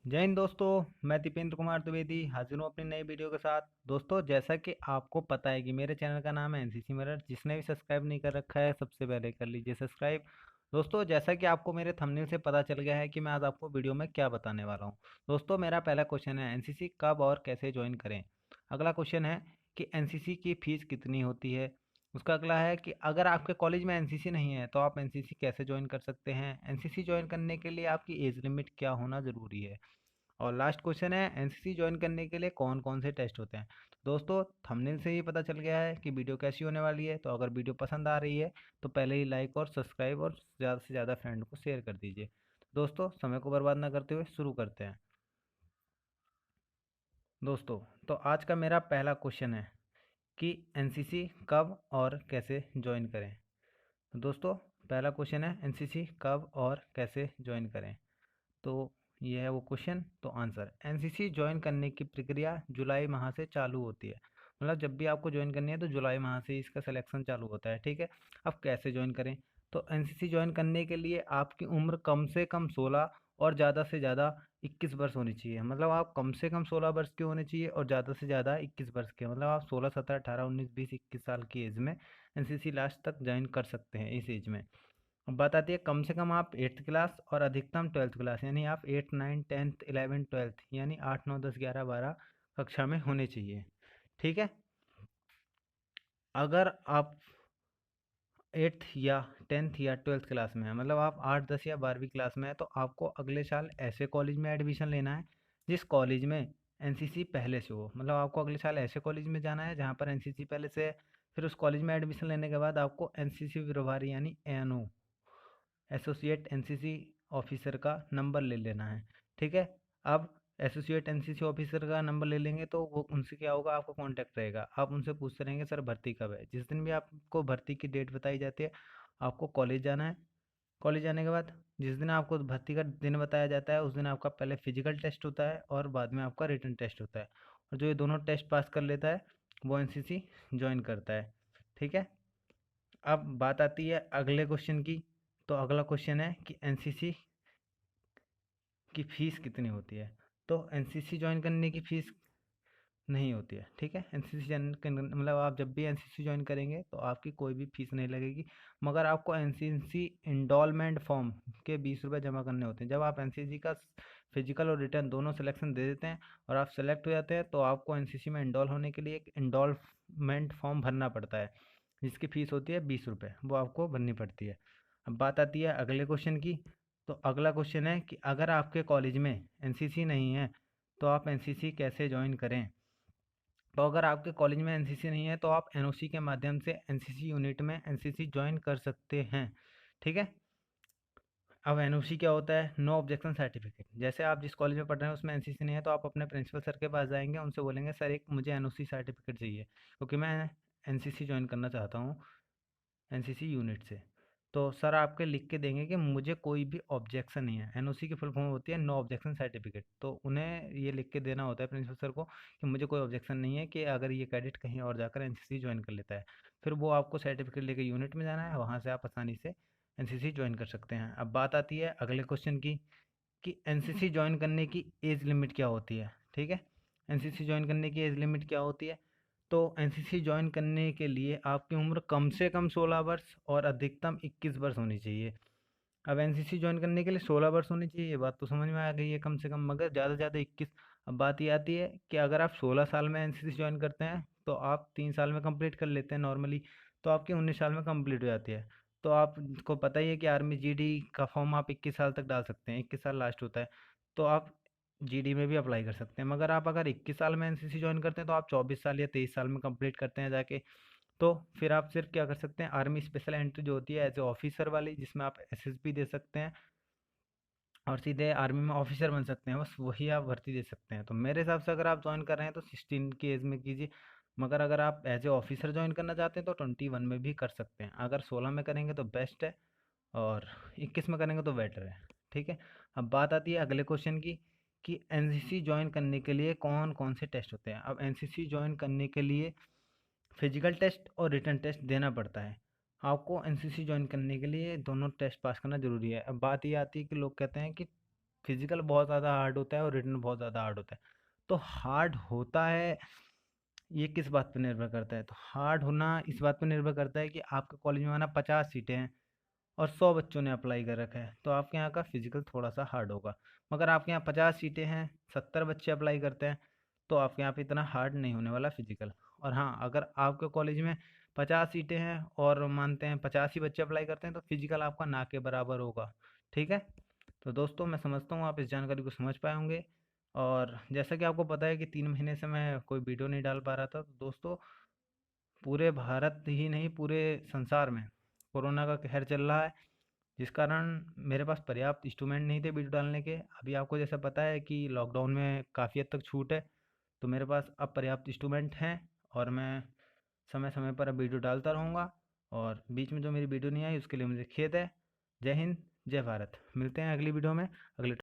जय हिंद दोस्तों। मैं दीपेंद्र कुमार द्विवेदी हाजिर हूँ अपनी नई वीडियो के साथ। दोस्तों, जैसा कि आपको पता है कि मेरे चैनल का नाम है एनसीसी मिरर। जिसने भी सब्सक्राइब नहीं कर रखा है सबसे पहले कर लीजिए सब्सक्राइब। दोस्तों, जैसा कि आपको मेरे थंबनेल से पता चल गया है कि मैं आज आपको वीडियो में क्या बताने वाला हूँ। दोस्तों, मेरा पहला क्वेश्चन है एनसीसी कब और कैसे ज्वाइन करें। अगला क्वेश्चन है कि एनसीसी की फीस कितनी होती है। उसका अगला है कि अगर आपके कॉलेज में एनसीसी नहीं है तो आप एनसीसी कैसे ज्वाइन कर सकते हैं। एनसीसी ज्वाइन करने के लिए आपकी एज लिमिट क्या होना ज़रूरी है। और लास्ट क्वेश्चन है एनसीसी ज्वाइन करने के लिए कौन कौन से टेस्ट होते हैं। तो दोस्तों, थंबनेल से ही पता चल गया है कि वीडियो कैसी होने वाली है। तो अगर वीडियो पसंद आ रही है तो पहले ही लाइक और सब्सक्राइब और ज़्यादा से ज़्यादा फ्रेंड को शेयर कर दीजिए। दोस्तों, समय को बर्बाद ना करते हुए शुरू करते हैं। दोस्तों, तो आज का मेरा पहला क्वेश्चन है कि एनसीसी कब और कैसे ज्वाइन करें। तो दोस्तों, पहला क्वेश्चन है एनसीसी कब और कैसे ज्वाइन करें। तो ये है वो क्वेश्चन। तो आंसर, एनसीसी ज्वाइन करने की प्रक्रिया जुलाई माह से चालू होती है। मतलब जब भी आपको ज्वाइन करनी है तो जुलाई माह से इसका सिलेक्शन चालू होता है। ठीक है। अब कैसे ज्वाइन करें। तो एनसीसी ज्वाइन करने के लिए आपकी उम्र कम से कम 16 और ज़्यादा से ज़्यादा 21 वर्ष होनी चाहिए। मतलब आप कम से कम 16 वर्ष के होने चाहिए और ज़्यादा से ज़्यादा 21 वर्ष के। मतलब आप 16 17 18 19 20 21 साल की एज में एनसीसी लास्ट तक ज्वाइन कर सकते हैं इस एज में। अब बात आती है कम से कम आप 8th क्लास और अधिकतम 12th क्लास यानी आप 8 9 10th 11 12th यानी 8 9 10 11 12 कक्षा में होने चाहिए। ठीक है। अगर आप 8th या 10th या 12th क्लास में है, मतलब आप 8 10 या 12वीं क्लास में है, तो आपको अगले साल ऐसे कॉलेज में एडमिशन लेना है जिस कॉलेज में एनसीसी पहले से हो। मतलब आपको अगले साल ऐसे कॉलेज में जाना है जहाँ पर एनसीसी पहले से है। फिर उस कॉलेज में एडमिशन लेने के बाद आपको एनसीसी प्रभारी यानी एएनओ एसोसिएट एनसीसी ऑफिसर का नंबर ले लेना है। ठीक है। अब एसोसिएट एनसीसी ऑफिसर का नंबर ले लेंगे तो वो उनसे क्या होगा, आपका कांटेक्ट रहेगा। आप उनसे पूछते रहेंगे सर भर्ती कब है। जिस दिन भी आपको भर्ती की डेट बताई जाती है आपको कॉलेज जाना है। कॉलेज जाने के बाद जिस दिन आपको भर्ती का दिन बताया जाता है उस दिन आपका पहले फिजिकल टेस्ट होता है और बाद में आपका रिटन टेस्ट होता है। और जो ये दोनों टेस्ट पास कर लेता है वो एनसीसी ज्वाइन करता है। ठीक है। अब बात आती है अगले क्वेश्चन की। तो अगला क्वेश्चन है कि एनसीसी की फ़ीस कितनी होती है। तो एनसीसी ज्वाइन करने की फ़ीस नहीं होती है। ठीक है। एनसीसी ज्वाइन मतलब आप जब भी एनसीसी ज्वाइन करेंगे तो आपकी कोई भी फीस नहीं लगेगी। मगर आपको एनसीसी इंडॉलमेंट फॉर्म के 20 रुपये जमा करने होते हैं। जब आप एनसीसी का फिजिकल और रिटर्न दोनों सिलेक्शन दे देते हैं और आप सेलेक्ट हो जाते हैं तो आपको एनसीसी में इंडॉल होने के लिए एक इंडॉलमेंट फॉर्म भरना पड़ता है जिसकी फ़ीस होती है 20 रुपये। वो आपको भरनी पड़ती है। अब बात आती है अगले क्वेश्चन की। तो अगला क्वेश्चन है कि अगर आपके कॉलेज में एनसीसी नहीं है तो आप एनसीसी कैसे ज्वाइन करें। तो अगर आपके कॉलेज में एनसीसी नहीं है तो आप एनओसी के माध्यम से एनसीसी यूनिट में एनसीसी ज्वाइन कर सकते हैं। ठीक है। अब एनओसी क्या होता है, नो ऑब्जेक्शन सर्टिफिकेट। जैसे आप जिस कॉलेज में पढ़ रहे हैं उसमें एनसीसी नहीं है तो आप अपने प्रिंसिपल सर के पास जाएंगे, उनसे बोलेंगे सर एक मुझे एनओसी सर्टिफिकेट चाहिए क्योंकि मैं एनसीसी ज्वाइन करना चाहता हूँ एनसीसी यूनिट से। तो सर आपके लिख के देंगे कि मुझे कोई भी ऑब्जेक्शन नहीं है। एनओसी की फुल फॉर्म होती है नो ऑब्जेक्शन सर्टिफिकेट। तो उन्हें ये लिख के देना होता है प्रिंसिपल सर को कि मुझे कोई ऑब्जेक्शन नहीं है कि अगर ये कैडेट कहीं और जाकर एनसीसी ज्वाइन कर लेता है। फिर वो आपको सर्टिफिकेट लेके यूनिट में जाना है, वहाँ से आप आसानी से एनसीसी ज्वाइन कर सकते हैं। अब बात आती है अगले क्वेश्चन की कि एनसीसी ज्वाइन करने की एज लिमिट क्या होती है। ठीक है। एनसीसी ज्वाइन करने की एज लिमिट क्या होती है। तो एनसीसी ज्वाइन करने के लिए आपकी उम्र कम से कम 16 वर्ष और अधिकतम 21 वर्ष होनी चाहिए। अब एनसीसी ज्वाइन करने के लिए 16 वर्ष होनी चाहिए, ये बात तो समझ में आ गई है कम से कम, मगर ज़्यादा से ज़्यादा 21। अब बात ये आती है कि अगर आप 16 साल में एनसीसी ज्वाइन करते हैं तो आप 3 साल में कंप्लीट कर लेते हैं नॉर्मली, तो आपकी 19 साल में कंप्लीट हो जाती है। तो आपको पता ही है कि आर्मी जीडी का फॉर्म आप 21 साल तक डाल सकते हैं, 21 साल लास्ट होता है। तो आप जीडी में भी अप्लाई कर सकते हैं। मगर आप अगर 21 साल में एनसीसी ज्वाइन करते हैं तो आप 24 साल या 23 साल में कंप्लीट करते हैं जाके। तो फिर आप सिर्फ क्या कर सकते हैं, आर्मी स्पेशल एंट्री जो होती है एज ए ऑफिसर वाली, जिसमें आप एसएसबी दे सकते हैं और सीधे आर्मी में ऑफिसर बन सकते हैं, बस वही आप भर्ती दे सकते हैं। तो मेरे हिसाब से अगर आप ज्वाइन कर रहे हैं तो 16 की एज में कीजिए। मगर अगर आप एज ए ऑफिसर ज्वाइन करना चाहते हैं तो 21 में भी कर सकते हैं। अगर 16 में करेंगे तो बेस्ट है और 21 में करेंगे तो बेटर है। ठीक है। अब बात आती है अगले क्वेश्चन की कि एनसीसी ज्वाइन करने के लिए कौन कौन से टेस्ट होते हैं। अब एनसीसी ज्वाइन करने के लिए फिजिकल टेस्ट और रिटन टेस्ट देना पड़ता है। आपको एनसीसी ज्वाइन करने के लिए दोनों टेस्ट पास करना ज़रूरी है। अब बात ये आती है कि लोग कहते हैं कि फिजिकल बहुत ज़्यादा हार्ड होता है और रिटन बहुत ज़्यादा हार्ड होता है। तो हार्ड होता है, ये किस बात पर निर्भर करता है? तो हार्ड होना इस बात पर निर्भर करता है कि आपके कॉलेज में माना 50 सीटें हैं और 100 बच्चों ने अप्लाई कर रखा है, तो आपके यहाँ का फिजिकल थोड़ा सा हार्ड होगा। मगर आपके यहाँ 50 सीटें हैं, 70 बच्चे अप्लाई करते हैं, तो आपके यहाँ पे इतना हार्ड नहीं होने वाला फिजिकल। और हाँ, अगर आपके कॉलेज में 50 सीटें हैं और मानते हैं 50 ही बच्चे अप्लाई करते हैं, तो फिजिकल आपका ना के बराबर होगा। ठीक है। तो दोस्तों, मैं समझता हूँ आप इस जानकारी को समझ पाए होंगे। और जैसा कि आपको पता है कि 3 महीने से मैं कोई वीडियो नहीं डाल पा रहा था, तो दोस्तों पूरे भारत ही नहीं, पूरे संसार में कोरोना का कहर चल रहा है, जिस कारण मेरे पास पर्याप्त इंस्ट्रूमेंट नहीं थे वीडियो डालने के। अभी आपको जैसा पता है कि लॉकडाउन में काफ़ी हद तक छूट है, तो मेरे पास अब पर्याप्त इंस्ट्रूमेंट हैं और मैं समय समय पर अब वीडियो डालता रहूँगा। और बीच में जो मेरी वीडियो नहीं आई उसके लिए मुझे खेद है। जय हिंद, जय भारत। मिलते हैं अगली वीडियो में, अगले